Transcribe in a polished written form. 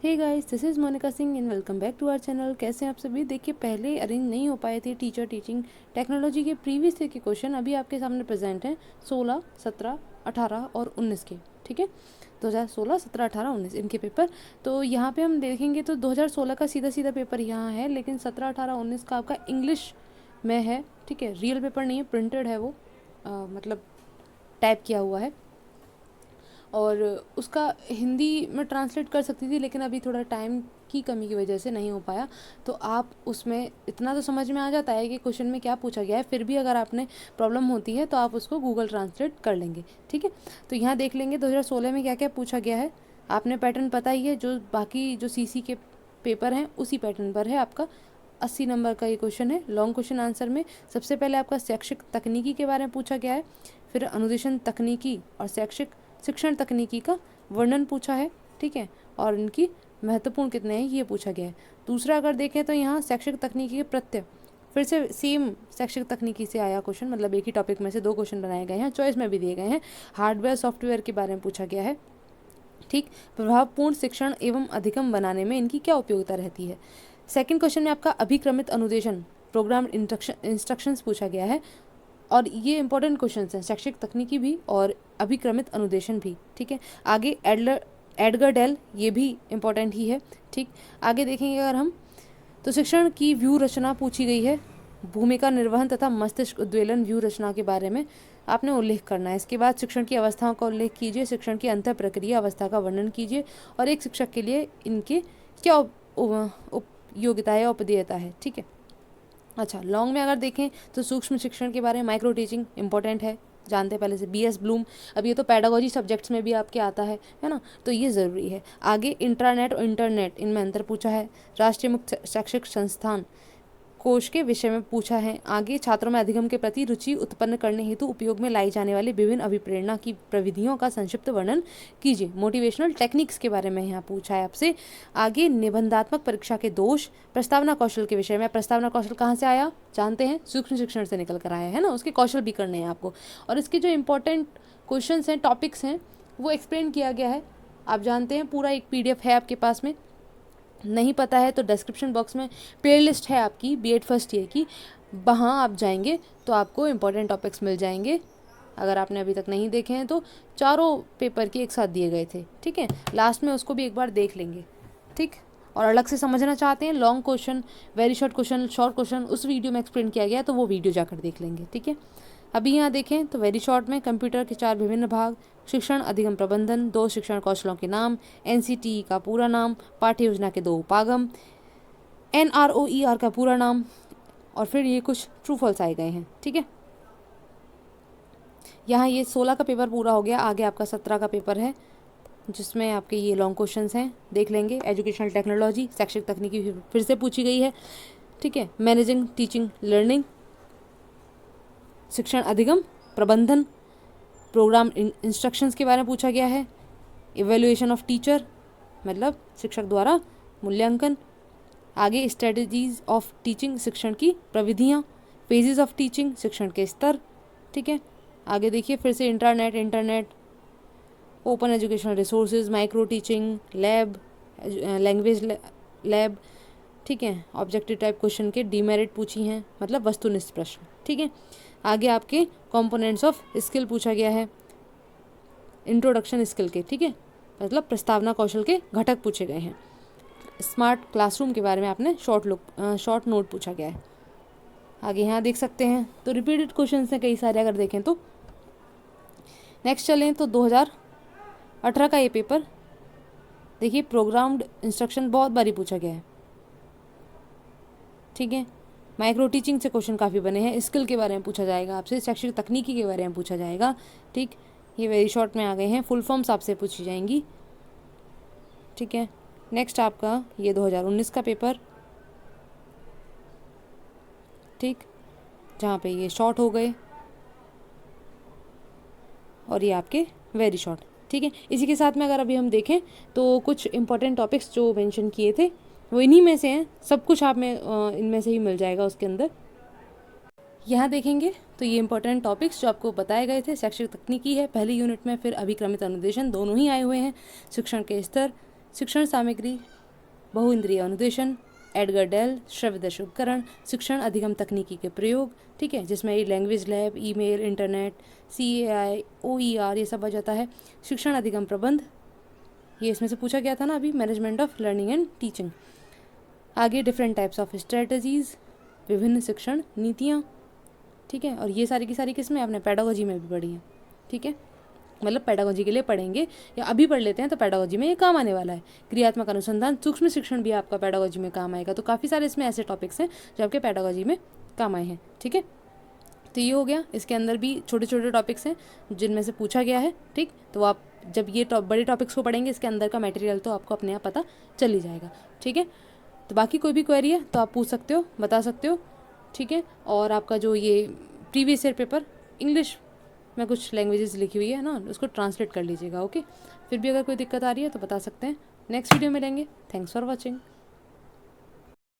Hey guys, this is Monika Singh and welcome back to our channel. कैसे हैं आप सभी। देखिए, पहले अरेंज नहीं हो पाए थे टीचर टीचिंग टेक्नोलॉजी के प्रीवियस ईयर के क्वेश्चन अभी आपके सामने प्रेजेंट हैं 16, 17, 18 और 19 के। ठीक है, 2016, 17, 18, 19 इनके पेपर। तो यहाँ पे हम देखेंगे तो 2016 का सीधा सीधा पेपर यहाँ है, लेकिन 17, 18, 19 का आपका इंग्लिश में है। ठीक है, रियल पेपर नहीं है, प्रिंटेड है वो, मतलब टाइप किया हुआ है। और उसका हिंदी में ट्रांसलेट कर सकती थी, लेकिन अभी थोड़ा टाइम की कमी की वजह से नहीं हो पाया। तो आप उसमें इतना तो समझ में आ जाता है कि क्वेश्चन में क्या पूछा गया है। फिर भी अगर आपने प्रॉब्लम होती है तो आप उसको गूगल ट्रांसलेट कर लेंगे। ठीक है, तो यहाँ देख लेंगे 2016 में क्या क्या पूछा गया है। आपने पैटर्न पता ही है, जो बाकी जो सीसी के पेपर हैं उसी पैटर्न पर है आपका। 80 नंबर का ये क्वेश्चन है। लॉन्ग क्वेश्चन आंसर में सबसे पहले आपका शैक्षिक तकनीकी के बारे में पूछा गया है, फिर अनुदेशन तकनीकी और शैक्षिक शिक्षण तकनीकी का वर्णन पूछा है। ठीक है, और इनकी महत्वपूर्ण कितने हैं ये पूछा गया है। दूसरा अगर देखें तो यहाँ शैक्षिक तकनीकी के प्रत्यय, फिर से सेम शैक्षिक तकनीकी से आया क्वेश्चन, मतलब एक ही टॉपिक में से दो क्वेश्चन बनाए गए हैं, चॉइस में भी दिए गए हैं। हार्डवेयर सॉफ्टवेयर के बारे में पूछा गया है। ठीक, प्रभावपूर्ण शिक्षण एवं अधिगम बनाने में इनकी क्या उपयोगिता रहती है। सेकंड क्वेश्चन में आपका अभिक्रमित अनुदेशन प्रोग्राम इंस्ट्रक्शंस पूछा गया है, और ये इंपॉर्टेंट क्वेश्चन हैं, शैक्षिक तकनीकी भी और अभिक्रमित अनुदेशन भी। ठीक है, आगे एडगर डेल, ये भी इम्पोर्टेंट ही है। ठीक, आगे देखेंगे अगर हम तो शिक्षण की व्यू रचना पूछी गई है। भूमिका निर्वहन तथा मस्तिष्क उद्वेलन व्यू रचना के बारे में आपने उल्लेख करना है। इसके बाद शिक्षण की अवस्थाओं का उल्लेख कीजिए, शिक्षण की अंतर प्रक्रिया अवस्था का वर्णन कीजिए, और एक शिक्षक के लिए इनके क्या उपयोगिता है, उपदेयता है। ठीक है, अच्छा, लॉन्ग में अगर देखें तो सूक्ष्म शिक्षण के बारे में माइक्रो टीचिंग इंपॉर्टेंट है, जानते हैं पहले से। बीएस ब्लूम, अब ये तो पेडागोजी सब्जेक्ट्स में भी आपके आता है ना, तो ये ज़रूरी है। आगे इंट्रानेट और इंटरनेट, इनमें अंतर पूछा है। राष्ट्रीय मुक्त शैक्षिक संस्थान कोश के विषय में पूछा है। आगे छात्रों में अधिगम के प्रति रुचि उत्पन्न करने हेतु उपयोग में लाई जाने वाली विभिन्न अभिप्रेरणा की प्रविधियों का संक्षिप्त वर्णन कीजिए। मोटिवेशनल टेक्निक्स के बारे में यहाँ पूछा है आपसे। आगे निबंधात्मक परीक्षा के दोष, प्रस्तावना कौशल के विषय में। प्रस्तावना कौशल कहाँ से आया जानते हैं, सूक्ष्म शिक्षण से निकल कर आया है ना, उसके कौशल भी करने हैं आपको। और इसके जो इंपॉर्टेंट क्वेश्चन हैं, टॉपिक्स हैं, वो एक्सप्लेन किया गया है। आप जानते हैं, पूरा एक PDF है आपके पास में। नहीं पता है तो डिस्क्रिप्शन बॉक्स में प्लेलिस्ट है आपकी बीएड फर्स्ट ईयर की, वहाँ आप जाएंगे तो आपको इम्पोर्टेंट टॉपिक्स मिल जाएंगे। अगर आपने अभी तक नहीं देखे हैं तो चारों पेपर के एक साथ दिए गए थे। ठीक है, लास्ट में उसको भी एक बार देख लेंगे। ठीक, और अलग से समझना चाहते हैं long question, very short question, short question, उस वीडियो में एक्सप्लेन किया गया, तो वो वीडियो जाकर देख लेंगे। ठीक है, अभी यहाँ देखें तो वेरी शॉर्ट में कंप्यूटर के 4 विभिन्न भाग, शिक्षण अधिगम प्रबंधन, 2 शिक्षण कौशलों के नाम, NCT का पूरा नाम, पाठ्य योजना के 2 उपागम, NROER का पूरा नाम, और फिर ये कुछ ट्रू फॉल्स आए गए हैं। ठीक है, यहाँ ये 16 का पेपर पूरा हो गया। आगे आपका 17 का पेपर है, जिसमें आपके ये लॉन्ग क्वेश्चंस हैं, देख लेंगे। एजुकेशनल टेक्नोलॉजी, शैक्षिक तकनीकी फिर से पूछी गई है। ठीक है, मैनेजिंग टीचिंग लर्निंग, शिक्षण अधिगम प्रबंधन, प्रोग्राम इंस्ट्रक्शंस के बारे में पूछा गया है। इवेल्युएशन ऑफ टीचर, मतलब शिक्षक द्वारा मूल्यांकन। आगे स्ट्रेटजीज ऑफ टीचिंग, शिक्षण की प्रविधियाँ। फेजेस ऑफ टीचिंग, शिक्षण के स्तर। ठीक है, आगे देखिए फिर से internet, open educational resources, micro teaching, lab, language lab. ठीक है, ऑब्जेक्टिव टाइप क्वेश्चन के डीमेरिट पूछी हैं, मतलब वस्तुनिष्ठ प्रश्न। ठीक है, आगे आपके कंपोनेंट्स ऑफ स्किल पूछा गया है, इंट्रोडक्शन स्किल के। ठीक है, मतलब प्रस्तावना कौशल के घटक पूछे गए हैं। स्मार्ट क्लासरूम के बारे में आपने शॉर्ट नोट पूछा गया है। आगे यहाँ देख सकते हैं तो रिपीटेड क्वेश्चन हैं कई सारे, अगर देखें तो। नेक्स्ट चलें तो 2018 का ये पेपर देखिए, प्रोग्राम्ड इंस्ट्रक्शन बहुत बारी पूछा गया है। ठीक है, माइक्रो टीचिंग से क्वेश्चन काफ़ी बने हैं। स्किल के बारे में पूछा जाएगा आपसे, शैक्षिक तकनीकी के बारे में पूछा जाएगा। ठीक, ये वेरी शॉर्ट में आ गए हैं। फुल फॉर्म्स आपसे पूछी जाएंगी। ठीक है, नेक्स्ट आपका ये 2019 का पेपर, ठीक, जहाँ पे ये शॉर्ट हो गए और ये आपके वेरी शॉर्ट। ठीक है, इसी के साथ में अगर अभी हम देखें तो कुछ इंपॉर्टेंट टॉपिक्स जो मेंशन किए थे वो इन्हीं में से हैं। सब कुछ आप में इनमें से ही मिल जाएगा उसके अंदर। यहाँ देखेंगे तो ये इंपॉर्टेंट टॉपिक्स जो आपको बताए गए थे, शैक्षिक तकनीकी है पहली यूनिट में, फिर अभिक्रमित अनुदेशन, दोनों ही आए हुए हैं। शिक्षण के स्तर, शिक्षण सामग्री, बहुइंद्रिय अनुदेशन, एडगर डेल, श्रव्यदर्शी उपकरण, शिक्षण अधिगम तकनीकी के प्रयोग, ठीक है, जिसमें ये language lab, email, internet, CAI, OER ये सब आ जाता है। शिक्षण अधिगम प्रबंध, ये इसमें से पूछा गया था ना अभी, management of learning and teaching. आगे डिफरेंट टाइप्स ऑफ स्ट्रेटजीज, विभिन्न शिक्षण नीतियाँ, ठीक है, और ये सारी की सारी किसमें आपने पेडागोजी में भी पढ़ी है, ठीक है, मतलब पेडागोजी के लिए पढ़ेंगे या अभी पढ़ लेते हैं तो पेडागोजी में ये काम आने वाला है। क्रियात्मक अनुसंधान, सूक्ष्म शिक्षण भी आपका पेडागोजी में काम आएगा। तो काफ़ी सारे इसमें ऐसे टॉपिक्स हैं जो आपके पेडागोजी में काम आए हैं, ठीक है। तो ये हो गया, इसके अंदर भी छोटे छोटे टॉपिक्स हैं जिनमें से पूछा गया है, ठीक। तो आप जब ये बड़े टॉपिक्स को पढ़ेंगे इसके अंदर का मटेरियल तो आपको अपने आप पता चल ही जाएगा, ठीक है। तो बाकी कोई भी क्वेरी है तो आप पूछ सकते हो, बता सकते हो, ठीक है। और आपका जो ये प्रीवियस ईयर पेपर इंग्लिश में कुछ लैंग्वेजेस लिखी हुई है ना, उसको ट्रांसलेट कर लीजिएगा, ओके। फिर भी अगर कोई दिक्कत आ रही है तो बता सकते हैं। नेक्स्ट वीडियो में मिलेंगे। Thanks for watching.